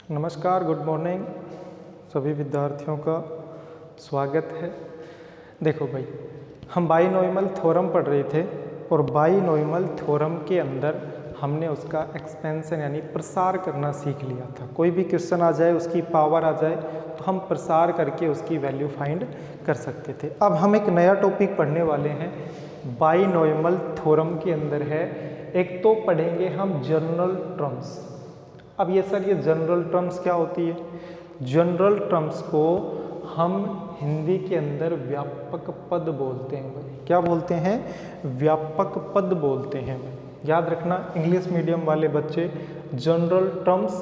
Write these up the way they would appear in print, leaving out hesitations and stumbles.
नमस्कार, good morning सभी विद्यार्थियों का स्वागत है। देखो भाई, हम बाइनॉमियल थ्योरम पढ़ रहे थे और बाइनॉमियल थ्योरम के अंदर हमने उसका एक्सपेंशन यानी प्रसार करना सीख लिया था। कोई भी क्वेश्चन आ जाए, उसकी पावर आ जाए तो हम प्रसार करके उसकी वैल्यू फाइंड कर सकते थे। अब हम एक नया टॉपिक पढ़ने वाले हैं, बाइनॉमियल थ्योरम के अंदर है। एक तो पढ़ेंगे हम जनरल टर्म्स। अब ये सर, ये जनरल टर्म्स क्या होती है? जनरल टर्म्स को हम हिंदी के अंदर व्यापक पद बोलते हैं भाई। क्या बोलते हैं? व्यापक पद बोलते हैं भाई। याद रखना, इंग्लिश मीडियम वाले बच्चे जनरल टर्म्स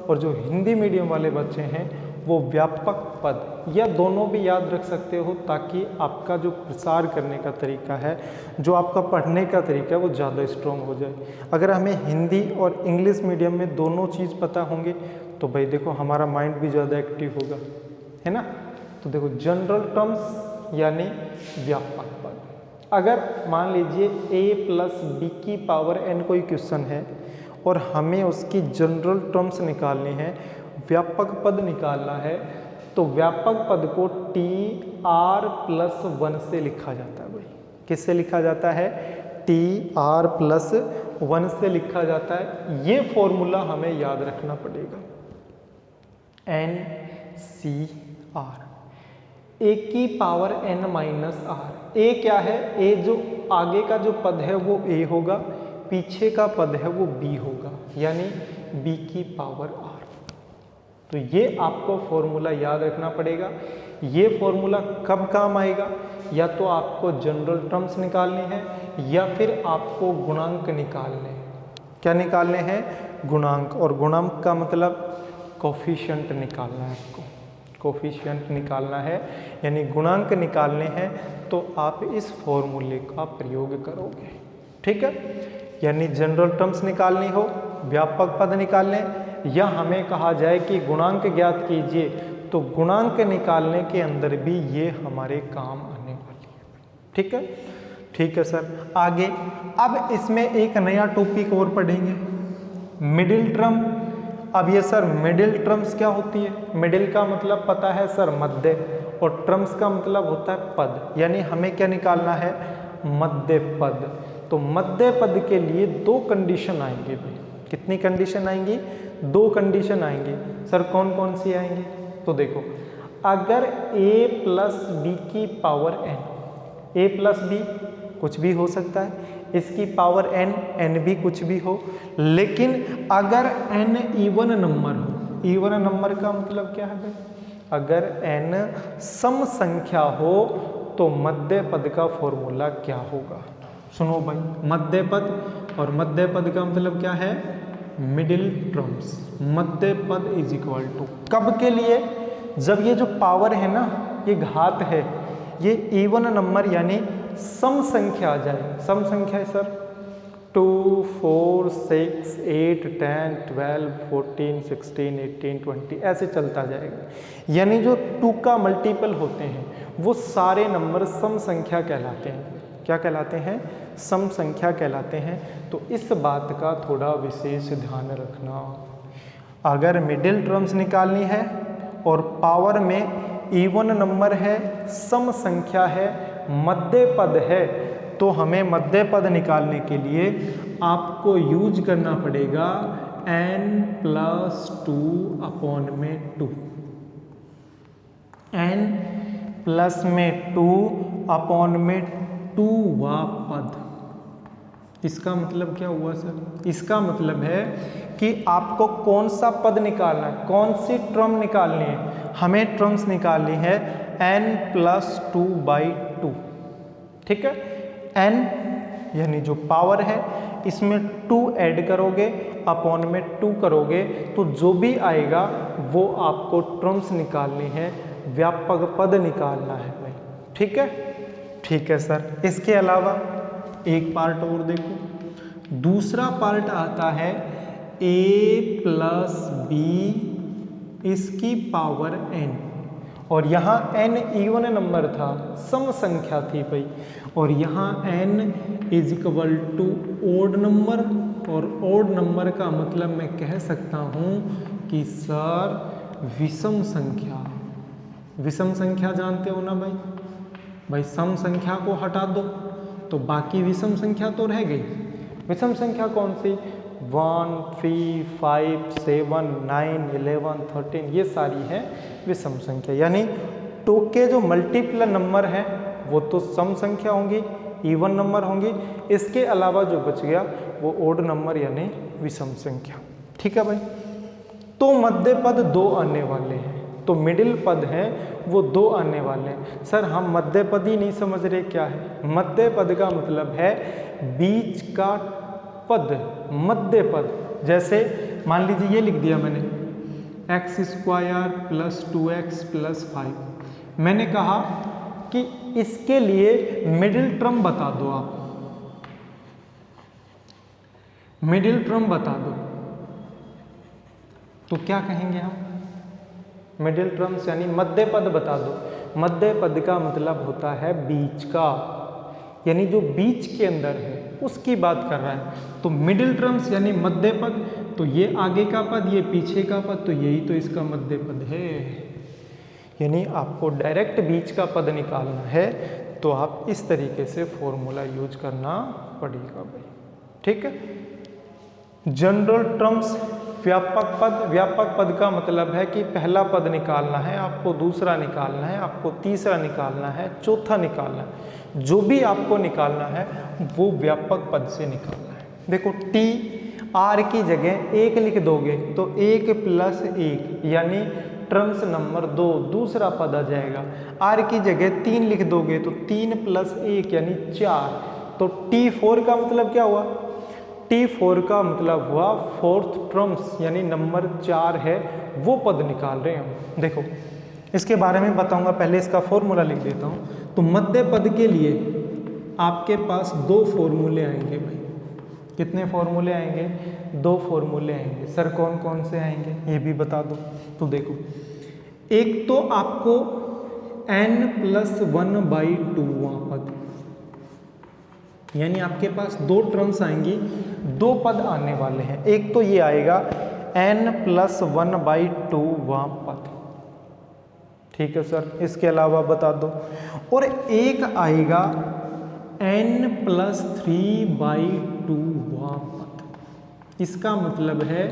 और जो हिंदी मीडियम वाले बच्चे हैं वो व्यापक पद, या दोनों भी याद रख सकते हो, ताकि आपका जो प्रसार करने का तरीका है, जो आपका पढ़ने का तरीका है, वो ज़्यादा स्ट्रॉन्ग हो जाए। अगर हमें हिंदी और इंग्लिश मीडियम में दोनों चीज़ पता होंगे तो भाई देखो, हमारा माइंड भी ज़्यादा एक्टिव होगा, है ना। तो देखो, जनरल टर्म्स यानी व्यापक पद। अगर मान लीजिए a+b⁴n कोई क्वेश्चन है और हमें उसकी जनरल टर्म्स निकालनी है, व्यापक पद निकालना है, तो व्यापक पद को tr+1 से लिखा जाता है भाई। किससे लिखा जाता है? tr+1 से लिखा जाता है। ये फॉर्मूला हमें याद रखना पड़ेगा, NCR, a⁻n−r। a क्या है? a जो आगे का जो पद है वो a होगा, पीछे का पद है वो b होगा, यानी b⁻r। तो ये आपको फॉर्मूला याद रखना पड़ेगा। ये फॉर्मूला कब काम आएगा? या तो आपको जनरल टर्म्स निकालने हैं या फिर आपको गुणांक निकालने हैं। क्या निकालने हैं? गुणांक। और गुणांक का मतलब कोफिशिएंट निकालना है आपको। कोफिशिएंट निकालना है यानी गुणांक निकालने हैं, तो आप इस फॉर्मूले का प्रयोग करोगे। ठीक है, यानी जनरल टर्म्स निकालनी हो, व्यापक पद निकालने, या हमें कहा जाए कि गुणांक ज्ञात कीजिए, तो गुणांक निकालने के अंदर भी ये हमारे काम आने वाली है। ठीक है, ठीक है सर। आगे अब इसमें एक नया टॉपिक और पढ़ेंगे, मिडिल टर्म। अब ये सर, मिडिल टर्म्स क्या होती है? मिडिल का मतलब पता है सर, मध्य, और टर्म्स का मतलब होता है पद, यानी हमें क्या निकालना है? मध्य पद। तो मध्य पद के लिए दो कंडीशन आएंगे भाई। कितनी कंडीशन आएंगी? दो कंडीशन आएंगी। सर कौन कौन सी आएंगी? तो देखो, अगर a+b⁴n, a+b कुछ भी हो सकता है, इसकी पावर n भी कुछ भी हो, लेकिन अगर n इवन नंबर हो, इवन नंबर का मतलब क्या है भाई? अगर n सम संख्या हो तो मध्य पद का फॉर्मूला क्या होगा? सुनो भाई, मध्य पद, और मध्य पद का मतलब क्या है? Middle terms. मध्य पद इज इक्वल टू, कब के लिए? जब ये जो पावर है ना, ये घात है, ये इवन नंबर यानी सम संख्या आ जाए। सम संख्या है सर 2, 4, 6, 8, 10, 12, 14, 16, 18, 20 ऐसे चलता जाएगा। यानी जो 2 का मल्टीपल होते हैं वो सारे नंबर सम संख्या कहलाते हैं। क्या कहलाते हैं? सम संख्या कहलाते हैं। तो इस बात का थोड़ा विशेष ध्यान रखना। अगर मिडिल टर्म्स निकालनी है और पावर में इवन नंबर है, सम संख्या है, मध्य पद है, तो हमें मध्य पद निकालने के लिए आपको यूज करना पड़ेगा n+2/2। n+2/2वां पद। इसका मतलब क्या हुआ सर? इसका मतलब है कि आपको कौन सा पद निकालना है, कौन सी टर्म निकालनी है। हमें टर्म्स निकालनी है n+2/2। ठीक है, n यानी जो पावर है, इसमें 2 ऐड करोगे, अपॉन में 2 करोगे, तो जो भी आएगा वो आपको टर्म्स निकालनी है, व्यापक पद निकालना है भाई। ठीक है, ठीक है सर। इसके अलावा एक पार्ट और देखो, दूसरा पार्ट आता है a+b इसकी पावर n, और यहाँ n इवन नंबर था, सम संख्या थी भाई, और यहाँ n is equal to odd number, और ओड नंबर का मतलब मैं कह सकता हूँ कि सर विषम संख्या, विषम संख्या जानते हो ना भाई, भाई सम संख्या को हटा दो तो बाकी विषम संख्या तो रह गई। विषम संख्या कौन सी? 1, 3, 5, 7, 9, 11, 13, ये सारी है विषम संख्या। यानी टू के जो मल्टीपल नंबर हैं वो तो सम संख्या होंगी, इवन नंबर होंगी, इसके अलावा जो बच गया वो ओड नंबर यानी विषम संख्या। ठीक है भाई। तो मध्य पद 2 आने वाले हैं, तो मिडिल पद हैं वो 2 आने वाले हैं। सर हम मध्य पद ही नहीं समझ रहे क्या है? मध्य पद का मतलब है बीच का पद, मध्य पद। जैसे मान लीजिए ये लिख दिया मैंने x² + 2x + 5। मैंने कहा कि इसके लिए मिडिल टर्म बता दो आप, मिडिल टर्म बता दो, तो क्या कहेंगे हम? मिडिल टर्म्स यानी मध्य पद बता दो। मध्य पद का मतलब होता है बीच का, यानी जो बीच के अंदर है उसकी बात कर रहा है। तो मिडिल टर्म्स यानी मध्य पद, तो ये आगे का पद, ये पीछे का पद, तो यही तो इसका मध्य पद है। यानी आपको डायरेक्ट बीच का पद निकालना है तो आप इस तरीके से फॉर्मूला यूज करना पड़ेगा भाई। ठीक है। जनरल टर्म्स, व्यापक पद। व्यापक पद का मतलब है कि पहला पद निकालना है आपको, दूसरा निकालना है आपको, तीसरा निकालना है, चौथा निकालना है। जो भी आपको निकालना है वो व्यापक पद से निकालना है। देखो टी आर की जगह 1 लिख दोगे तो 1 + 1 यानी टर्म्स नंबर 2 दूसरा पद आ जाएगा। आर की जगह 3 लिख दोगे तो 3 + 1 यानी 4। तो T4 का मतलब क्या हुआ? T4 का मतलब हुआ 4th टर्म्स यानी नंबर 4 है वो पद निकाल रहे हैं हम। देखो इसके बारे में बताऊंगा, पहले इसका फॉर्मूला लिख देता हूं। तो मध्य पद के लिए आपके पास 2 फॉर्मूले आएंगे भाई। कितने फॉर्मूले आएंगे? 2 फॉर्मूले आएंगे। सर कौन कौन से आएंगे ये भी बता दो। तो देखो एक तो आपको n+1/2 पद, यानी आपके पास 2 टर्म्स आएंगी, 2 पद आने वाले हैं। एक तो ये आएगा n+1/2 पद। ठीक है सर, इसके अलावा बता दो। और एक आएगा n+3/2 पद। इसका मतलब है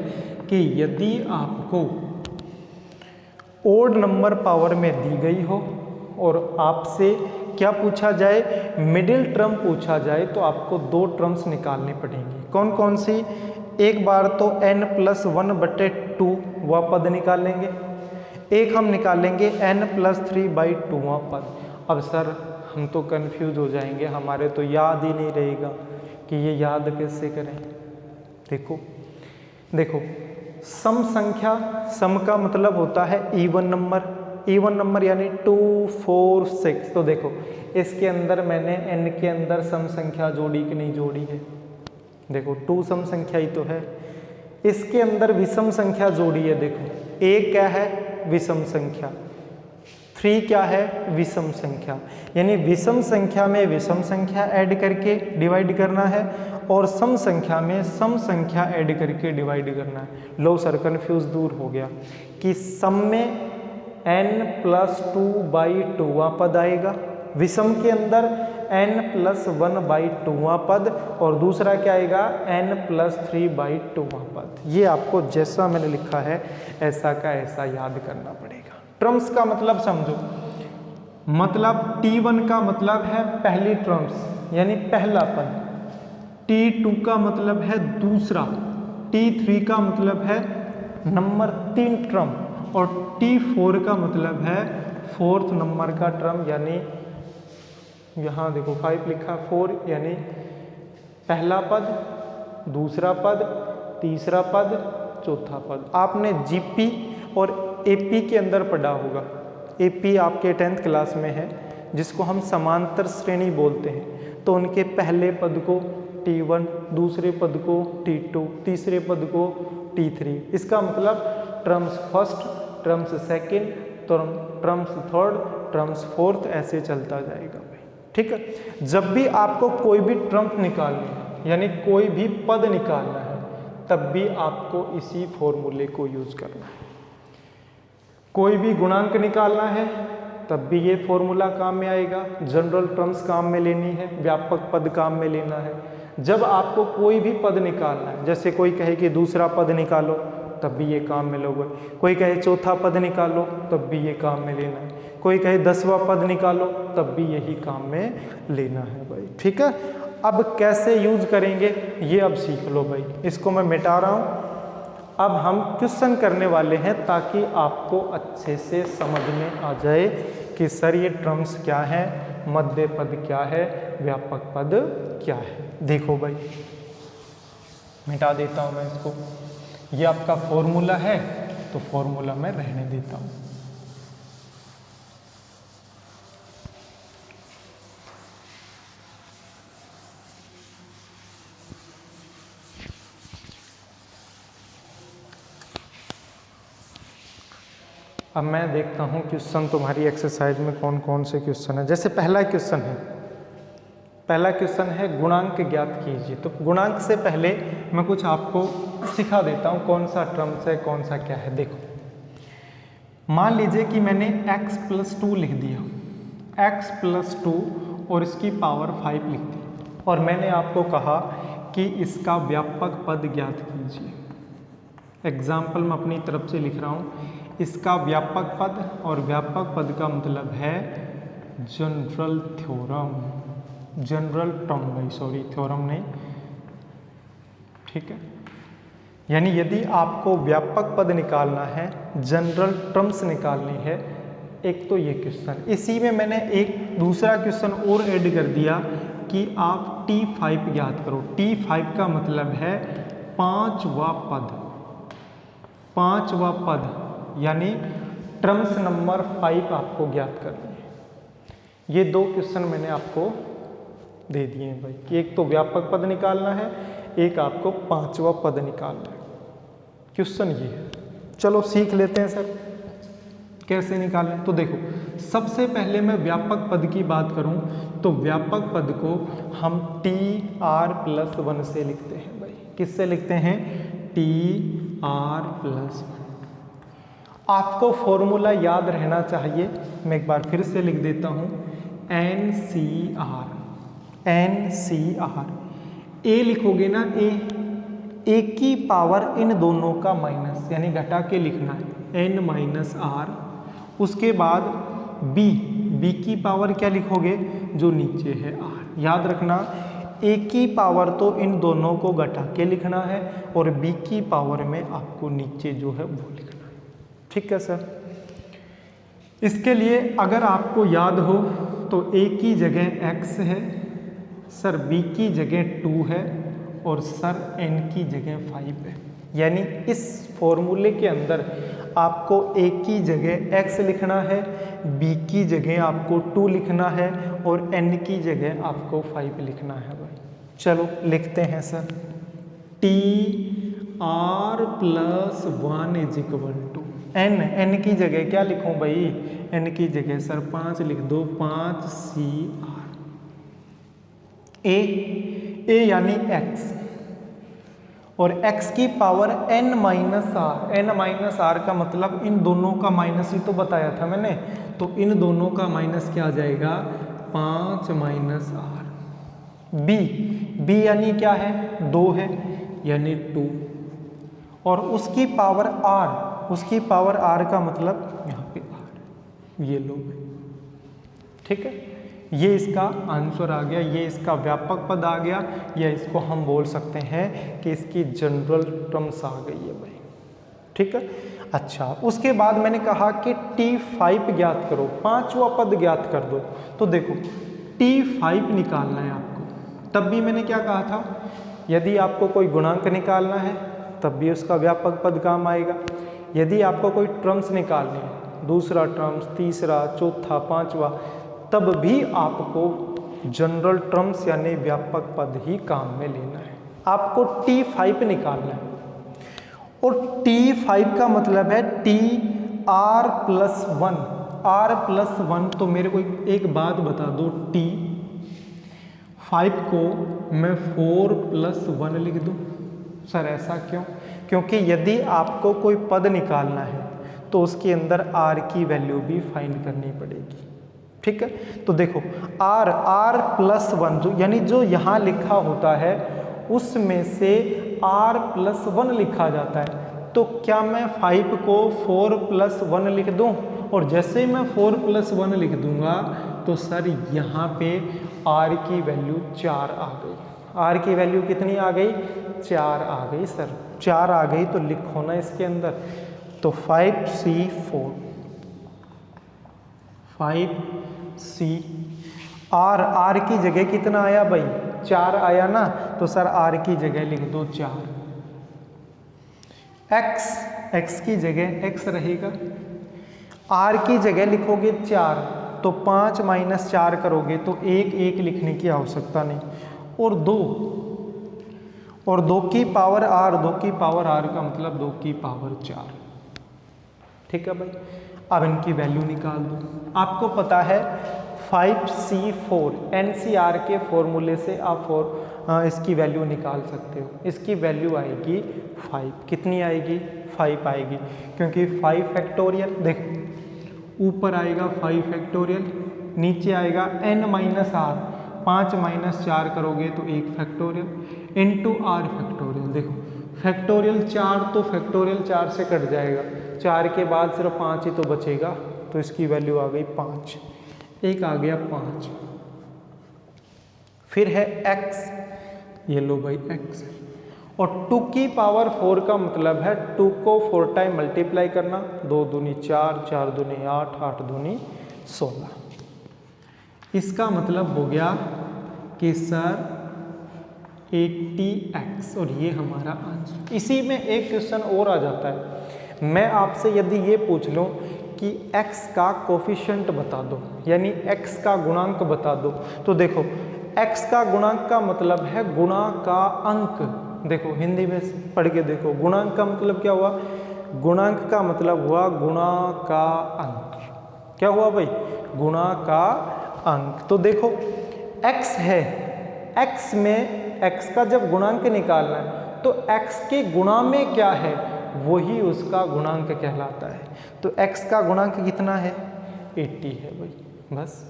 कि यदि आपको ओड नंबर पावर में दी गई हो और आपसे क्या पूछा जाए? मिडिल टर्म पूछा जाए तो आपको 2 टर्म्स निकालनी पड़ेंगी। कौन कौन सी? एक बार तो n+1/2 वह पद निकालेंगे, एक हम निकालेंगे n+3/2 पद। अब सर हम तो कंफ्यूज हो जाएंगे, हमारे तो याद ही नहीं रहेगा कि ये याद कैसे करें। देखो देखो सम संख्या, सम का मतलब होता है इवन नंबर। इवन नंबर यानी 2, 4, 6। तो देखो इसके अंदर मैंने n के अंदर सम संख्या जोड़ी कि नहीं जोड़ी है? देखो 2 सम संख्या ही तो है। इसके अंदर विषम संख्या जोड़ी है। देखो 1 क्या है? विषम संख्या। 3 क्या है? विषम संख्या। यानी विषम संख्या में विषम संख्या ऐड करके डिवाइड करना है और सम संख्या में सम संख्या ऐड करके डिवाइड करना है। लो सर कंफ्यूज दूर हो गया कि सम में n+2/2 पद आएगा, विषम के अंदर n+1/2 पद और दूसरा क्या आएगा? n+3/2 पद। ये आपको जैसा मैंने लिखा है ऐसा का ऐसा याद करना पड़ेगा। टर्म्स का मतलब समझो, मतलब T1 का मतलब है पहली टर्म्स यानी पहला पद, T2 का मतलब है दूसरा, T3 का मतलब है नंबर 3 टर्म और T4 का मतलब है 4th नंबर का टर्म। यानी यहाँ देखो 5 लिखा, 4 यानी पहला पद, दूसरा पद, तीसरा पद, चौथा पद। आपने जीपी और एपी के अंदर पढ़ा होगा। एपी आपके 10th क्लास में है जिसको हम समांतर श्रेणी बोलते हैं। तो उनके पहले पद को T1, दूसरे पद को T2, तीसरे पद को T3। इसका मतलब terms first, terms second, terms third, terms fourth, ऐसे चलता जाएगा भाई। ठीक है। जब भी आपको कोई भी टर्म निकालनी है यानी कोई भी पद निकालना है तब भी आपको इसी फॉर्मूले को यूज करना है। कोई भी गुणांक निकालना है तब भी ये फॉर्मूला काम में आएगा। जनरल टर्म्स काम में लेनी है, व्यापक पद काम में लेना है। जब आपको कोई भी पद निकालना है, जैसे कोई कहे कि दूसरा पद निकालो, तब भी ये काम में लोगे। कोई कहे चौथा पद निकालो, तब भी ये काम में लेना है। कोई कहे 10वां पद निकालो, तब भी यही काम में लेना है भाई। ठीक है, अब कैसे यूज करेंगे ये अब सीख लो भाई। इसको मैं मिटा रहा हूँ। अब हम क्वेश्चन करने वाले हैं ताकि आपको अच्छे से समझ में आ जाए कि सर ये टर्म्स क्या है, मध्य पद क्या है, व्यापक पद क्या है। देखो भाई, मिटा देता हूँ मैं इसको। ये आपका फॉर्मूला है तो फॉर्मूला मैं रहने देता हूँ। अब मैं देखता हूँ क्वेश्चन तुम्हारी एक्सरसाइज में कौन कौन से क्वेश्चन है। जैसे पहला क्वेश्चन है गुणांक ज्ञात कीजिए। तो गुणांक से पहले मैं कुछ आपको सिखा देता हूँ कौन सा टर्म्स है, कौन सा क्या है। देखो, मान लीजिए कि मैंने x+2 लिख दिया, x+2 और इसकी पावर 5 लिख दी, और मैंने आपको कहा कि इसका व्यापक पद ज्ञात कीजिए। एग्जाम्पल मैं अपनी तरफ से लिख रहा हूँ, इसका व्यापक पद, और व्यापक पद का मतलब है जनरल थ्योरम, जनरल टर्म भाई, सॉरी थ्योरम नहीं, ठीक है। यानी यदि आपको व्यापक पद निकालना है, जनरल टर्म्स निकालनी है, एक तो ये क्वेश्चन, इसी में मैंने एक दूसरा क्वेश्चन और ऐड कर दिया कि आप T5 ज्ञात करो। T5 का मतलब है पांचवा पद, यानी टर्म्स नंबर 5 आपको ज्ञात करनी है। ये दो क्वेश्चन मैंने आपको दे दिए हैं भाई कि एक तो व्यापक पद निकालना है, एक आपको पांचवा पद निकालना है। क्वेश्चन ये है, चलो सीख लेते हैं सर कैसे निकालें। तो देखो, सबसे पहले मैं व्यापक पद की बात करूं तो व्यापक पद को हम TR+1 से लिखते हैं भाई। किससे लिखते हैं? TR+1। आपको फॉर्मूला याद रहना चाहिए, मैं एक बार फिर से लिख देता हूं, NCR। ए लिखोगे ना, ए की पावर इन दोनों का माइनस, यानी घटा के लिखना है, N-R। उसके बाद बी की पावर क्या लिखोगे? जो नीचे है R। याद रखना, ए की पावर तो इन दोनों को घटा के लिखना है, और बी की पावर में आपको नीचे जो है वो लिखना है। ठीक है सर। इसके लिए अगर आपको याद हो तो ए की जगह x है सर, बी की जगह 2 है, और सर n की जगह 5 है। यानी इस फॉर्मूले के अंदर आपको a की जगह x लिखना है, b की जगह आपको 2 लिखना है, और n की जगह आपको 5 लिखना है भाई। चलो लिखते हैं सर, TR+1 = n की जगह क्या लिखूं भाई? n की जगह सर 5 लिख दो, 5CR। ए यानी x, और x की पावर n-r। n-r का मतलब इन दोनों का माइनस ही तो बताया था मैंने, तो इन दोनों का माइनस क्या आ जाएगा? 5-r। b यानी क्या है? 2 है, यानी 2, और उसकी पावर r, उसकी पावर r का मतलब यहाँ पे r, ये लो। ठीक है, ये इसका आंसर आ गया, ये इसका व्यापक पद आ गया, या इसको हम बोल सकते हैं कि इसकी जनरल टर्म्स आ गई है भाई। ठीक है। अच्छा, उसके बाद मैंने कहा कि T5 ज्ञात करो, पांचवा पद ज्ञात कर दो। तो देखो, T5 निकालना है आपको, तब भी मैंने क्या कहा था, यदि आपको कोई गुणांक निकालना है तब भी उसका व्यापक पद काम आएगा। यदि आपको कोई टर्म्स निकालनी है, दूसरा टर्म्स, तीसरा, चौथा, पांचवा, तब भी आपको जनरल टर्म्स यानी व्यापक पद ही काम में लेना है। आपको T5 निकालना है, और T5 का मतलब है TR+1। R+1, तो मेरे को एक बात बता दो, T5 को मैं 4+1 लिख दूं, सर ऐसा क्यों? क्योंकि यदि आपको कोई पद निकालना है तो उसके अंदर r की वैल्यू भी फाइंड करनी पड़ेगी। ठीक है, तो देखो r प्लस 1 जो यानी जो यहाँ लिखा होता है उसमें से r प्लस 1 लिखा जाता है। तो क्या मैं 5 को 4 प्लस 1 लिख दूं? और जैसे मैं 4 प्लस 1 लिख दूंगा तो सर यहाँ पे r की वैल्यू 4 आ गई। r की वैल्यू कितनी आ गई? 4 आ गई सर। 4 आ गई तो लिखो ना इसके अंदर। तो 5c4 5c r की जगह कितना आया भाई? 4 आया ना, तो सर r की जगह लिख दो 4। x की जगह x रहेगा, r की जगह लिखोगे 4 तो 5 माइनस 4 करोगे तो 1 लिखने की आवश्यकता नहीं। और 2 की पावर r का मतलब 2 की पावर 4। ठीक है भाई, अब इनकी वैल्यू निकाल दो। आपको पता है 5c4 NCR के फॉर्मूले से आप इसकी वैल्यू निकाल सकते हो। इसकी वैल्यू आएगी 5। कितनी आएगी? 5 आएगी, क्योंकि 5 फैक्टोरियल देखो ऊपर आएगा 5 फैक्टोरियल, नीचे आएगा n माइनस r। 5 माइनस 4 करोगे तो 1 फैक्टोरियल इंटू r फैक्टोरियल। देखो फैक्टोरियल 4 तो फैक्टोरियल 4 से कट जाएगा, 4 के बाद सिर्फ 5 ही तो बचेगा, तो इसकी वैल्यू आ गई 5। एक आ गया 5। फिर है x, ये लो भाई x। और 2 की पावर 4 का मतलब है 2 को 4 टाइम मल्टीप्लाई करना। 2 दूनी 4, 4 दूनी 8, 8 दूनी 16। इसका मतलब हो गया कि सर 80x, और ये हमारा आंसर। इसी में एक क्वेश्चन और आ जाता है। मैं आपसे यदि ये पूछ लूं कि x का कोफिशिएंट बता दो, यानी x का गुणांक बता दो, तो देखो x का गुणांक का मतलब है गुणा का अंक। देखो हिंदी में पढ़ के देखो, गुणांक का मतलब क्या हुआ? गुणांक का मतलब हुआ गुणा का अंक। क्या हुआ भाई? गुणा का अंक। तो देखो x है, x में x का जब गुणांक निकालना है तो x के गुणा में क्या है वही उसका गुणांक कहलाता है। तो x का गुणांक कितना है? 80 है भाई। बस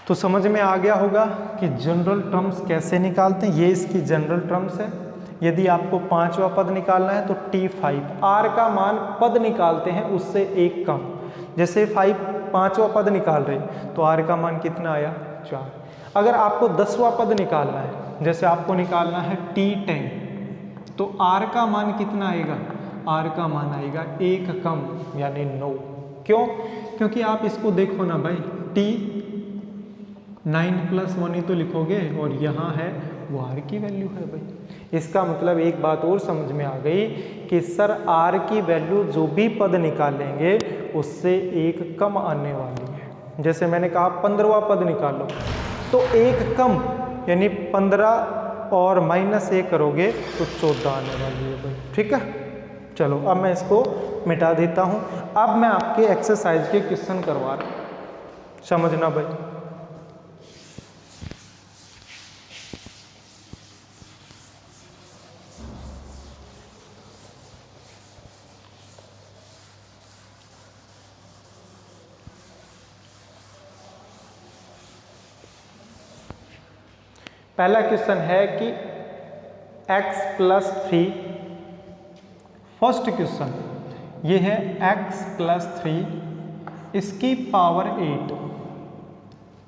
तो समझ में आ गया होगा कि जनरल टर्म्स कैसे निकालते हैं। ये इसकी जनरल टर्म्स है। यदि आपको 5वां पद निकालना है तो T5, r का मान पद निकालते हैं उससे एक कम। जैसे 5वां पद निकाल रहे तो r का मान कितना आया? 4। अगर आपको 10वां पद निकालना है, जैसे आपको निकालना है T10, तो r का मान कितना आएगा? r का मान आएगा एक कम, यानी 9। क्यों? क्योंकि आप इसको देखो ना भाई, T9 प्लस 1 ही तो लिखोगे, और यहाँ है वो r की वैल्यू है भाई। इसका मतलब एक बात और समझ में आ गई कि सर r की वैल्यू जो भी पद निकालेंगे उससे एक कम आने वाली है। जैसे मैंने कहा 15वां पद निकालो तो एक कम, यानी 15 और माइनस 1 करोगे तो 14 आने वाली है भाई। ठीक है, चलो अब मैं इसको मिटा देता हूँ। अब मैं आपके एक्सरसाइज के क्वेश्चन करवा रहा हूँ, समझना भाई। पहला क्वेश्चन है कि x प्लस 3, फर्स्ट क्वेश्चन ये है x प्लस 3, इसकी पावर 8,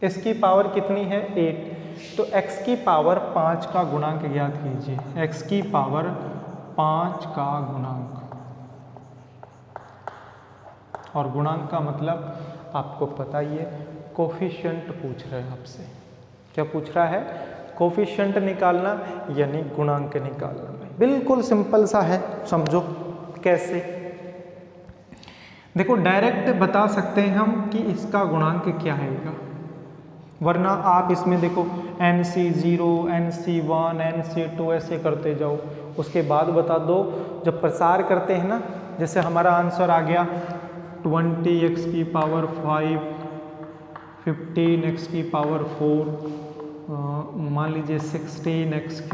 इसकी पावर कितनी है? 8। तो x की पावर 5 का गुणांक ज्ञात कीजिए। x की पावर 5 का गुणांक, और गुणांक का मतलब आपको पता ही है, कोफिशिएंट पूछ रहे हैं आपसे। क्या पूछ रहा है? कोफिशिएंट निकालना यानी गुणांक निकालना। बिल्कुल सिंपल सा है, समझो कैसे। देखो डायरेक्ट बता सकते हैं हम कि इसका गुणांक क्या आएगा, वरना आप इसमें देखो NC0, NC1, NC2 ऐसे करते जाओ, उसके बाद बता दो। जब प्रसार करते हैं ना, जैसे हमारा आंसर आ गया 20x की पावर 5, 15x की पावर 4, मान लीजिए 16x³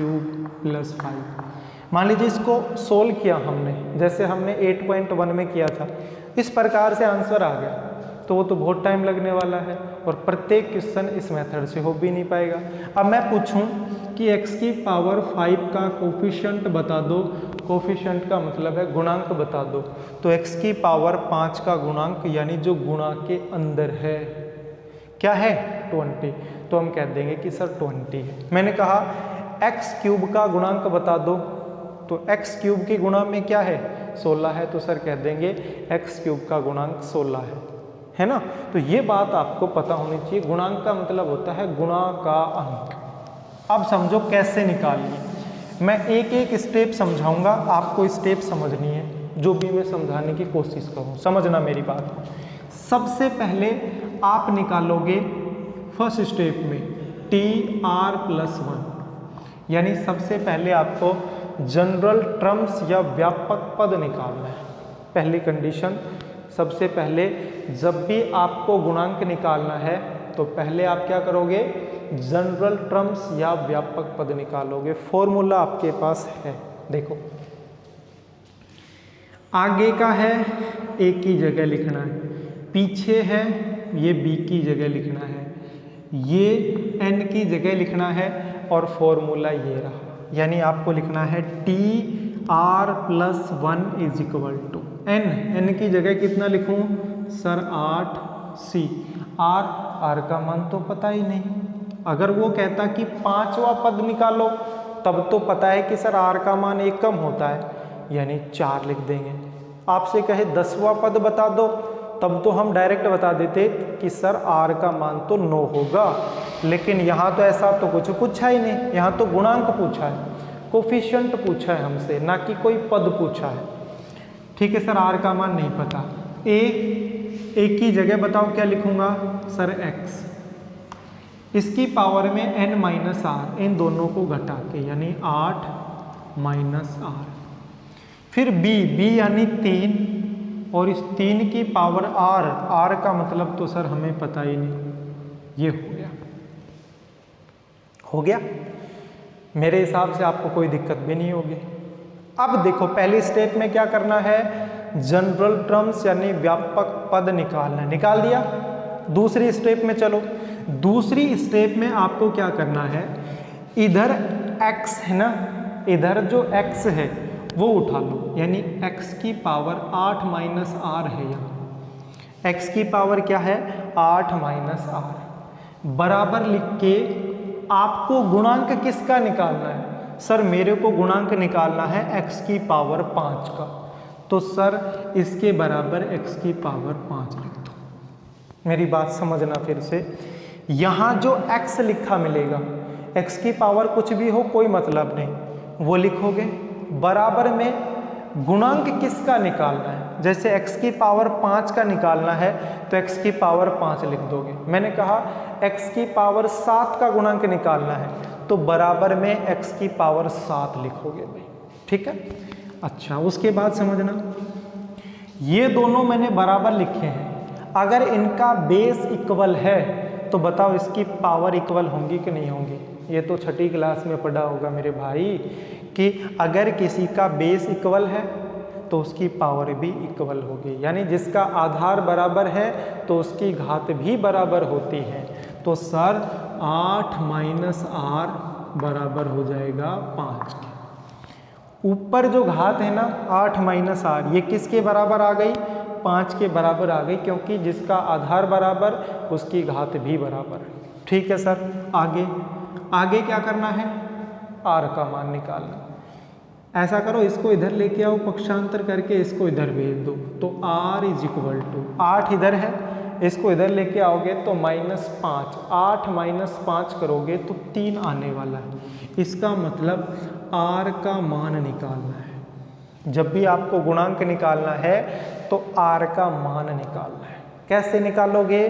+ 5। मान लीजिए इसको सोल्व किया हमने, जैसे हमने 8.1 में किया था, इस प्रकार से आंसर आ गया, तो वो तो बहुत टाइम लगने वाला है और प्रत्येक क्वेश्चन इस मेथड से हो भी नहीं पाएगा। अब मैं पूछूं कि x⁵ का कोफिशिएंट बता दो, कोफिशिएंट का मतलब है गुणांक बता दो, तो x⁵ का गुणांक यानी जो गुणा के अंदर है क्या है 20, तो हम कह देंगे कि सर 20 है। मैंने कहा x³ का गुणांक बता दो, तो x³ के गुणा में क्या है 16 है, तो सर कह देंगे x³ का गुणांक 16 है ना। तो ये बात आपको पता होनी चाहिए, गुणांक का मतलब होता है गुणा का अंक। अब समझो कैसे निकालिए, मैं एक एक स्टेप समझाऊंगा, आपको स्टेप समझनी है, जो भी मैं समझाने की कोशिश करूं, समझना मेरी बात। सबसे पहले आप निकालोगे फर्स्ट स्टेप में TR+1, यानी सबसे पहले आपको जनरल टर्म्स या व्यापक पद निकालना है। पहली कंडीशन, सबसे पहले जब भी आपको गुणांक निकालना है तो पहले आप क्या करोगे, जनरल टर्म्स या व्यापक पद निकालोगे। फॉर्मूला आपके पास है, देखो आगे का है a की जगह लिखना है, पीछे है ये b की जगह लिखना है, ये n की जगह लिखना है और फॉर्मूला ये रहा, यानी आपको लिखना है TR+1 = n की जगह कितना लिखूं सर 8c। r का मान तो पता ही नहीं, अगर वो कहता कि 5वां पद निकालो तब तो पता है कि सर r का मान 1 कम होता है, यानी 4 लिख देंगे। आपसे कहे 10वां पद बता दो तब तो हम डायरेक्ट बता देते कि सर r का मान तो 9 होगा, लेकिन यहाँ तो ऐसा तो कुछ पूछा ही नहीं, यहाँ तो गुणांक पूछा है, कोफिशिएंट पूछा है हमसे, ना कि कोई पद पूछा है। ठीक है सर, r का मान नहीं पता, a की जगह बताओ क्या लिखूंगा सर x, इसकी पावर में n-r, इन दोनों को घटा के यानी 8 - r। फिर b यानी 3 और इस 3 की पावर r का मतलब तो सर हमें पता ही नहीं, ये हो गया। मेरे हिसाब से आपको कोई दिक्कत भी नहीं होगी। अब देखो पहली स्टेप में क्या करना है, जनरल टर्म्स यानी व्यापक पद निकालना है, निकाल दिया। दूसरी स्टेप में चलो, दूसरी स्टेप में आपको क्या करना है, इधर x है ना, इधर जो x है वो उठा लो, यानी x की पावर 8 - r है, यहाँ x की पावर क्या है 8 - r, बराबर लिख के आपको गुणांक किसका निकालना है, सर मेरे को गुणांक निकालना है x की पावर 5 का, तो सर इसके बराबर x की पावर 5 लिख दो। मेरी बात समझना फिर से, यहाँ जो x लिखा मिलेगा, x की पावर कुछ भी हो कोई मतलब नहीं, वो लिखोगे, बराबर में गुणांक किसका निकालना है, जैसे x की पावर 5 का निकालना है तो x की पावर 5 लिख दोगे। मैंने कहा x की पावर 7 का गुणांक निकालना है तो बराबर में x की पावर 7 लिखोगे भाई, ठीक है। अच्छा, उसके बाद समझना, ये दोनों मैंने बराबर लिखे हैं, अगर इनका बेस इक्वल है तो बताओ इसकी पावर इक्वल होंगी कि नहीं होंगी। ये तो छठी क्लास में पढ़ा होगा मेरे भाई कि अगर किसी का बेस इक्वल है तो उसकी पावर भी इक्वल होगी, यानी जिसका आधार बराबर है तो उसकी घात भी बराबर होती है। तो सर 8 - r बराबर हो जाएगा 5 के। ऊपर जो घात है ना 8 - r, ये किसके बराबर आ गई, 5 के बराबर आ गई, क्योंकि जिसका आधार बराबर उसकी घात भी बराबर। ठीक है सर, आगे क्या करना है, r का मान निकालना। ऐसा करो, इसको इधर लेके आओ, पक्षांतर करके इसको इधर भेज दो, तो r = 8 इधर है, इसको इधर लेके आओगे तो -5, 8 - 5 करोगे तो 3 आने वाला है, इसका मतलब r का मान निकालना है। जब भी आपको गुणांक निकालना है तो r का मान निकालना है। कैसे निकालोगे,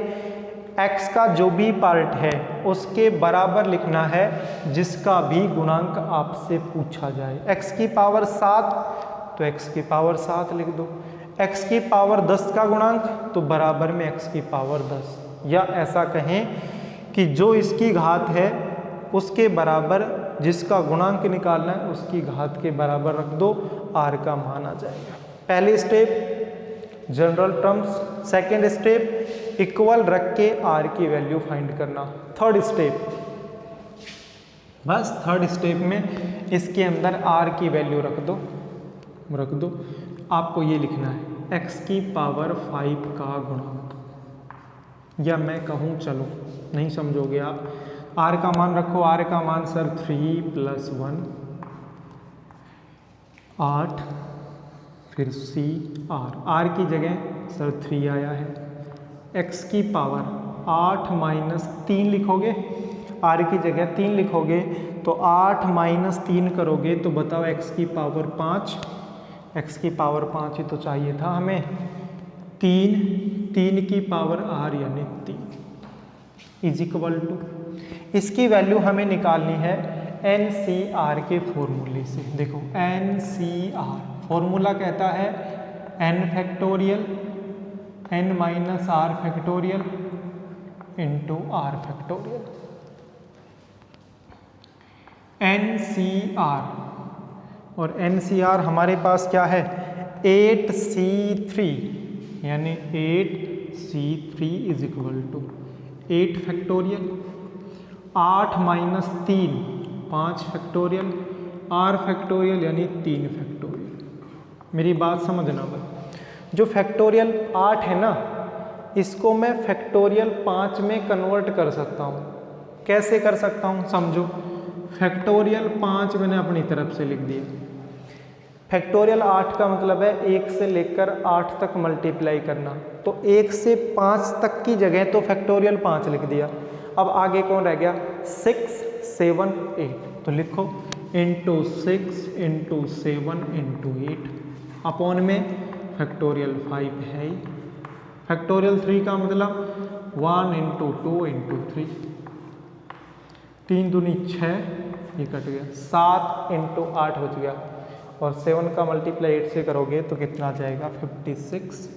x का जो भी पार्ट है उसके बराबर लिखना है जिसका भी गुणांक आपसे पूछा जाए। x की पावर 7 तो x की पावर 7 लिख दो, x की पावर 10 का गुणांक तो बराबर में x की पावर 10, या ऐसा कहें कि जो इसकी घात है उसके बराबर जिसका गुणांक निकालना है उसकी घात के बराबर रख दो, r का मान आ जाएगा। पहली step general terms, second step equal रख के r की वैल्यू फाइंड करना, थर्ड स्टेप बस थर्ड स्टेप में इसके अंदर r की वैल्यू रख दो। आपको ये लिखना है x की पावर 5 का गुणांक, या मैं कहूँ चलो नहीं समझोगे आप, r का मान रखो, r का मान सर 3 + 1 8, फिर c r की जगह सर 3 आया है, x की पावर 8 - 3 लिखोगे, r की जगह 3 लिखोगे तो 8 - 3 करोगे तो बताओ x की पावर 5, x की पावर 5 ही तो चाहिए था हमें, 3 की पावर r यानी 3 इज इक्वल टू, इसकी वैल्यू हमें निकालनी है NCR के फॉर्मूले से। देखो NCR फॉर्मूला कहता है n factorial n - r factorial into r factorial. NCR और NCR हमारे पास क्या है 8C3 यानी 8C3 is equal to 8 factorial, 8 - 3 5 factorial, r factorial यानी 3 फैक्टोरियल। मेरी बात समझना बस, जो फैक्टोरियल 8 है ना इसको मैं फैक्टोरियल 5 में कन्वर्ट कर सकता हूँ। कैसे कर सकता हूँ समझो, फैक्टोरियल 5 मैंने अपनी तरफ से लिख दिया, फैक्टोरियल 8 का मतलब है 1 से लेकर 8 तक मल्टीप्लाई करना, तो 1 से 5 तक की जगह तो फैक्टोरियल 5 लिख दिया। अब आगे कौन रह गया 6 7 8, तो लिखो इंटू 6 इंटू 7 इंटू 8 अपॉन में फैक्टोरियल 5 है ही, फैक्टोरियल 3 का मतलब 1 इंटू 2 इंटू 3, 3 दूनी 6, ये कट गया, 7 इंटू 8 बच गया, और 7 का मल्टीप्लाई 8 से करोगे तो कितना आ जाएगा 56।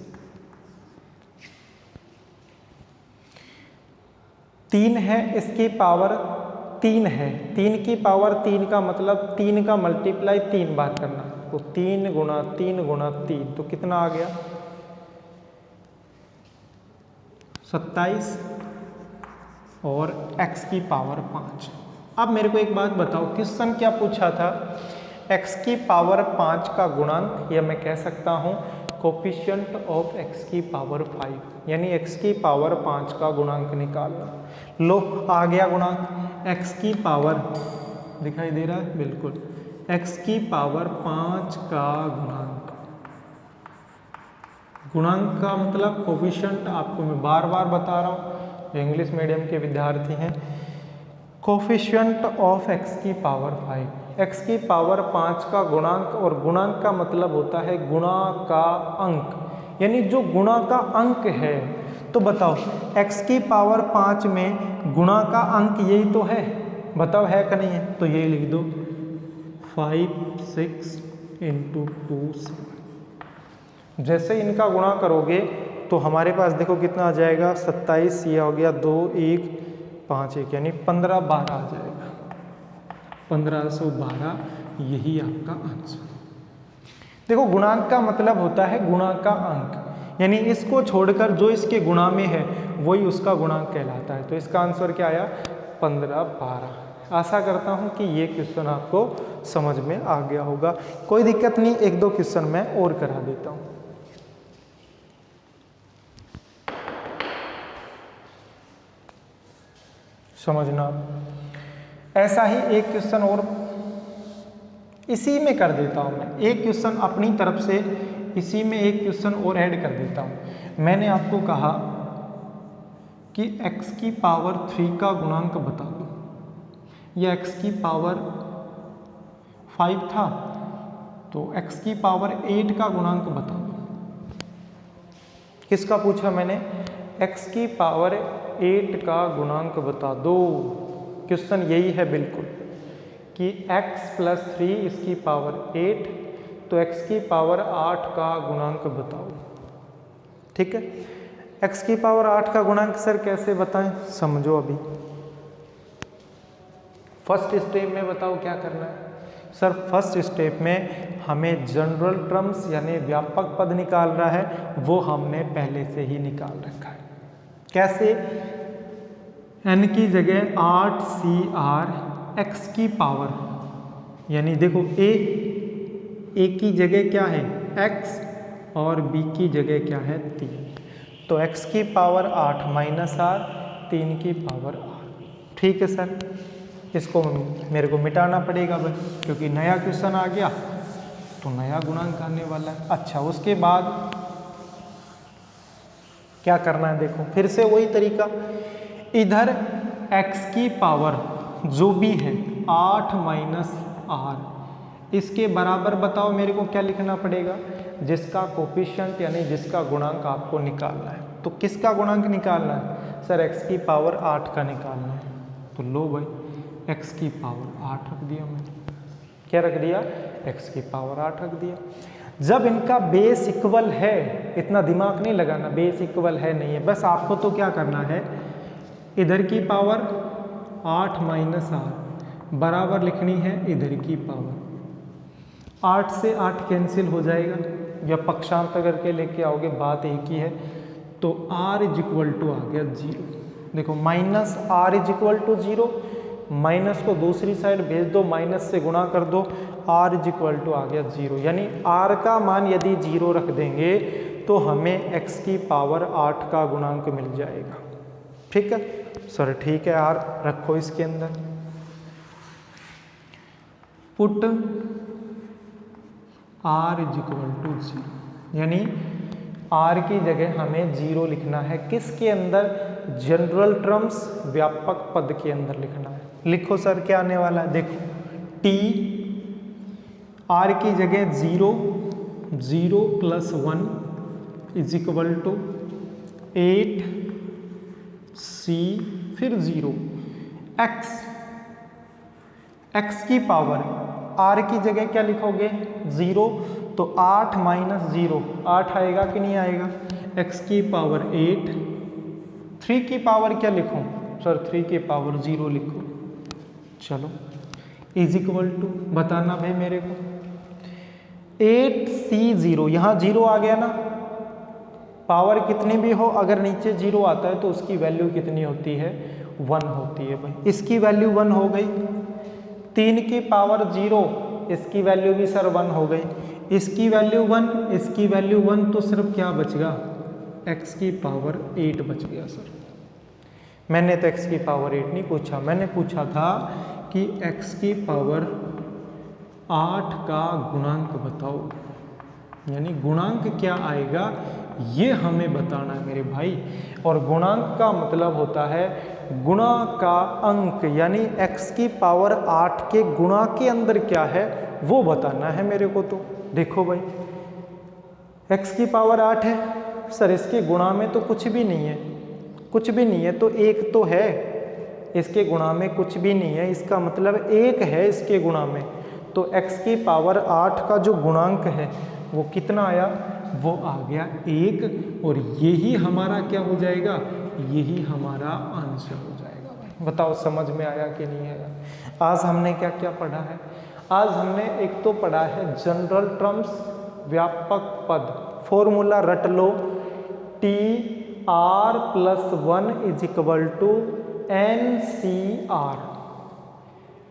3 है इसकी पावर 3 है, 3 की पावर 3 का मतलब 3 का मल्टीप्लाई 3 बार करना, तो 3 गुणा 3 गुणा 3 तो कितना आ गया 27 और x की पावर 5। अब मेरे को एक बात बताओ, क्वेश्चन क्या पूछा था, x की पावर 5 का गुणांक, या मैं कह सकता हूँ कोफिशिएंट ऑफ x की पावर 5, यानी x की पावर 5 का गुणांक निकालना। लो आ गया गुणांक, x की पावर दिखाई दे रहा है बिल्कुल, x की पावर 5 का गुणांक, गुणांक का मतलब कोफिशिएंट, आपको मैं बार बार बता रहा हूँ जो इंग्लिश मीडियम के विद्यार्थी हैं, कोफिशिएंट ऑफ x की पावर 5, x की पावर 5 का गुणांक, और गुणांक का मतलब होता है गुणा का अंक, यानी जो गुणा का अंक है। तो बताओ x की पावर 5 में गुणा का अंक यही तो है, बताओ है कि नहीं है, तो यही लिख दो 5 6 इंटू 2 7। जैसे इनका गुणा करोगे तो हमारे पास देखो कितना आ जाएगा 27, ये हो गया 2 1 5 1 यानी 15 12 आ जाएगा, 1512 यही आपका आंसर। देखो गुणांक का मतलब होता है गुणा का अंक, यानी इसको छोड़कर जो इसके गुणा में है वही उसका गुणांक कहलाता है। तो इसका आंसर क्या आया 15 12। आशा करता हूँ कि ये क्वेश्चन आपको समझ में आ गया होगा, कोई दिक्कत नहीं, एक दो क्वेश्चन मैं और करा देता हूँ। समझना, ऐसा ही एक क्वेश्चन और इसी में कर देता हूं मैं, एक क्वेश्चन अपनी तरफ से इसी में एक क्वेश्चन और ऐड कर देता हूं। मैंने आपको कहा कि x की पावर 3 का गुणांक बता दो, या x की पावर 5 था तो x की पावर 8 का गुणांक बता दो। किसका पूछा मैंने, x की पावर 8 का गुणांक बता दो। क्वेश्चन यही है बिल्कुल कि x + 3 इसकी पावर 8, तो x की पावर 8 का गुणांक बताओ। ठीक है, x की पावर 8 का गुणांक सर कैसे बताएं, समझो अभी। फर्स्ट स्टेप में बताओ क्या करना है सर। फर्स्ट स्टेप में हमें जनरल टर्म्स यानी व्यापक पद निकालना है, वो हमने पहले से ही निकाल रखा है। कैसे? n की जगह 8CR x की पावर, यानी देखो a की जगह क्या है x और b की जगह क्या है 3, तो x की पावर 8 माइनस r, 3 की पावर r। ठीक है सर, इसको मेरे को मिटाना पड़ेगा भाई, क्योंकि नया क्वेश्चन आ गया तो नया गुणांक आने वाला है। अच्छा, उसके बाद क्या करना है, देखो फिर से वही तरीका, इधर x की पावर जो भी है 8 माइनस r, इसके बराबर बताओ मेरे को क्या लिखना पड़ेगा, जिसका कोफिशिएंट यानी जिसका गुणांक आपको निकालना है। तो किसका गुणांक निकालना है सर? x की पावर 8 का निकालना है। तो लो भाई, x की पावर 8 रख दिया मैंने। क्या रख दिया? x की पावर 8 रख दिया। जब इनका बेस इक्वल है, इतना दिमाग नहीं लगाना, बेस इक्वल है नहीं है, बस आपको तो क्या करना है, इधर की पावर 8 माइनस r बराबर लिखनी है इधर की पावर। 8 से 8 कैंसिल हो जाएगा, या पक्षांत करके लेके आओगे बात एक ही है। तो r इज इक्वल टू आ गया 0। देखो minus r is equal to 0, minus को दूसरी साइड भेज दो, माइनस से गुणा कर दो, r इज इक्वल टू आ गया 0। यानी r का मान यदि 0 रख देंगे तो हमें x की पावर 8 का गुणांक मिल जाएगा। ठीक है सर, ठीक है, r रखो इसके अंदर। Put r is equal to 0, यानी r की जगह हमें 0 लिखना है। किसके अंदर? जनरल टर्म्स व्यापक पद के अंदर लिखना है। लिखो सर, क्या आने वाला है, देखो t r की जगह 0, 0 plus 1 is equal to 8 c फिर 0 x की पावर r की जगह क्या लिखोगे 0, तो 8 माइनस 0 8 आएगा कि नहीं आएगा, x की पावर 8, 3 की पावर क्या लिखूं सर? 3 की पावर 0 लिखो। चलो इज इक्वल टू बताना भाई मेरे को, 8c0, यहाँ 0 आ गया ना, पावर कितनी भी हो अगर नीचे 0 आता है तो उसकी वैल्यू कितनी होती है? 1 होती है भाई। इसकी वैल्यू 1 हो गई। 3 की पावर 0, इसकी वैल्यू भी सर 1 हो गई। इसकी वैल्यू 1, इसकी वैल्यू 1, तो सिर्फ क्या बच गया? x की पावर 8 बच गया सर। मैंने तो x की पावर 8 नहीं पूछा, मैंने पूछा था कि x की पावर 8 का गुणांक बताओ, यानी गुणांक क्या आएगा ये हमें बताना है मेरे भाई। और गुणांक का मतलब होता है गुणा का अंक, यानी x की पावर 8 के गुणा के अंदर क्या है वो बताना है मेरे को। तो देखो भाई, x की पावर 8 है सर, इसके गुणा में तो कुछ भी नहीं है, कुछ भी नहीं है, तो 1 तो है, इसके गुणा में कुछ भी नहीं है, इसका मतलब 1 है इसके गुणा में। तो x की पावर 8 का जो गुणांक है वो कितना आया? वो आ गया 1, और यही हमारा क्या हो जाएगा? यही हमारा आंसर हो जाएगा भाई। बताओ समझ में आया कि नहीं आया? आज हमने क्या क्या पढ़ा है? आज हमने एक तो पढ़ा है जनरल टर्म्स व्यापक पद, फॉर्मूला रट लो, TR plus 1 is equal to NCR।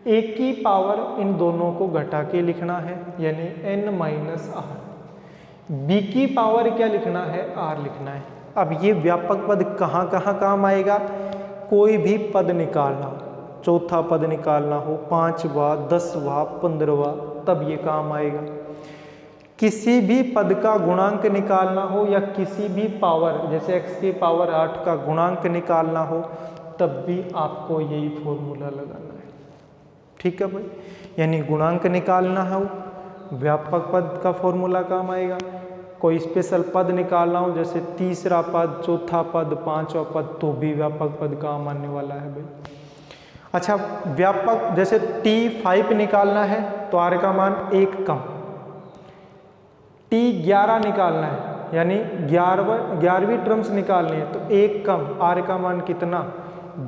एक की पावर इन दोनों को घटा के लिखना है, यानी n माइनस r। b की पावर क्या लिखना है? r लिखना है। अब ये व्यापक पद कहाँ कहाँ काम आएगा? कोई भी पद निकालना, चौथा पद निकालना हो, 5वां, 10वां, 15वां, तब ये काम आएगा। किसी भी पद का गुणांक निकालना हो या किसी भी पावर, जैसे x की पावर 8 का गुणांक निकालना हो, तब भी आपको यही फॉर्मूला लगाना है। ठीक है भाई, यानी गुणांक निकालना हो व्यापक पद का फॉर्मूला काम आएगा। कोई स्पेशल पद निकालना हो जैसे तीसरा पद, चौथा पद, 5वां पद, तो भी व्यापक पद काम आने वाला है भाई। अच्छा, व्यापक जैसे T5 निकालना है तो r का मान 1 कम, T11 निकालना है यानी 11वीं टर्म्स निकालनी है तो 1 कम, r का मान कितना?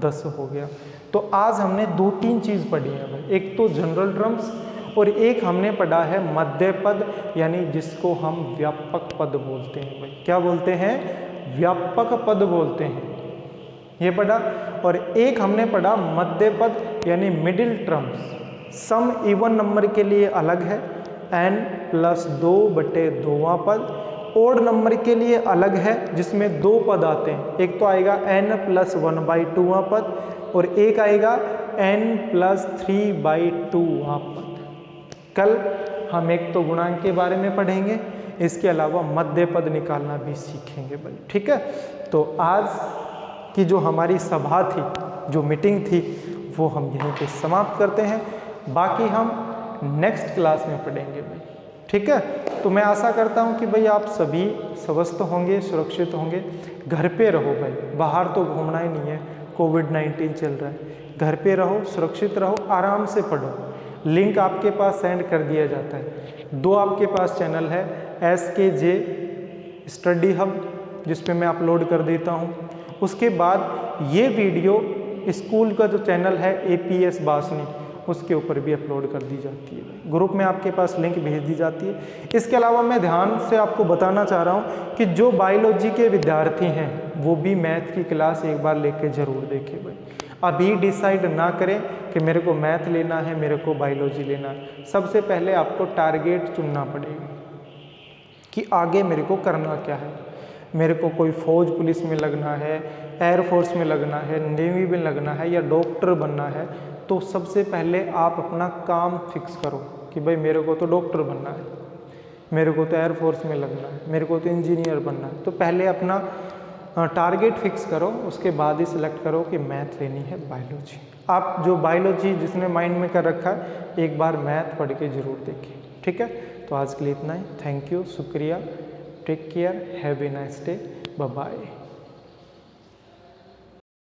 10 हो गया। तो तो आज हमने 2-3 चीज़ पढ़ी है भाई। एक तो जनरल टर्म्स और एक हमने पढ़ा है मध्य पद, यानी जिसको हम व्यापक पद बोलते हैं भाई। क्या बोलते हैं? व्यापक पद बोलते हैं, ये पढ़ा। और एक हमने पढ़ा मध्य पद यानी मिडिल टर्म्स। सम इवन नंबर के लिए अलग है, n+2/2वां पद। ओड नंबर के लिए अलग है जिसमें 2 पद आते हैं, एक तो आएगा n+1/2वां पद और एक आएगा n+3/2वां पद। कल हम एक तो गुणांक के बारे में पढ़ेंगे, इसके अलावा मध्य पद निकालना भी सीखेंगे भाई, ठीक है। तो आज की जो हमारी सभा थी, जो मीटिंग थी, वो हम यहीं पे समाप्त करते हैं। बाकी हम नेक्स्ट क्लास में पढ़ेंगे भाई, ठीक है। तो मैं आशा करता हूँ कि भाई आप सभी स्वस्थ होंगे, सुरक्षित होंगे। घर पे रहो भाई, बाहर तो घूमना ही नहीं है, कोविड-19 चल रहा है। घर पे रहो, सुरक्षित रहो, आराम से पढ़ो। लिंक आपके पास सेंड कर दिया जाता है। 2 आपके पास चैनल है, SKJ स्टडी हब, जिस पे मैं अपलोड कर देता हूँ। उसके बाद ये वीडियो स्कूल का जो चैनल है APS बासनी, उसके ऊपर भी अपलोड कर दी जाती है। ग्रुप में आपके पास लिंक भेज दी जाती है। इसके अलावा मैं ध्यान से आपको बताना चाह रहा हूँ कि जो बायोलॉजी के विद्यार्थी हैं वो भी मैथ की क्लास एक बार लेके ज़रूर देखें भाई। अभी डिसाइड ना करें कि मेरे को मैथ लेना है, मेरे को बायोलॉजी लेना है। सबसे पहले आपको टारगेट चुनना पड़ेगा कि आगे मेरे को करना क्या है। मेरे को कोई फौज पुलिस में लगना है, एयरफोर्स में लगना है, नेवी में लगना है या डॉक्टर बनना है। तो सबसे पहले आप अपना काम फिक्स करो कि भाई मेरे को तो डॉक्टर बनना है, मेरे को तो एयरफोर्स में लगना है, मेरे को तो इंजीनियर बनना है। तो पहले अपना टारगेट फिक्स करो, उसके बाद ही सिलेक्ट करो कि मैथ लेनी है बायोलॉजी। आप जो बायोलॉजी जिसने माइंड में कर रखा है, एक बार मैथ पढ़ के ज़रूर देखें, ठीक है। तो आज के लिए इतना ही। थैंक यू, शुक्रिया, take care, have a nice day, bye bye.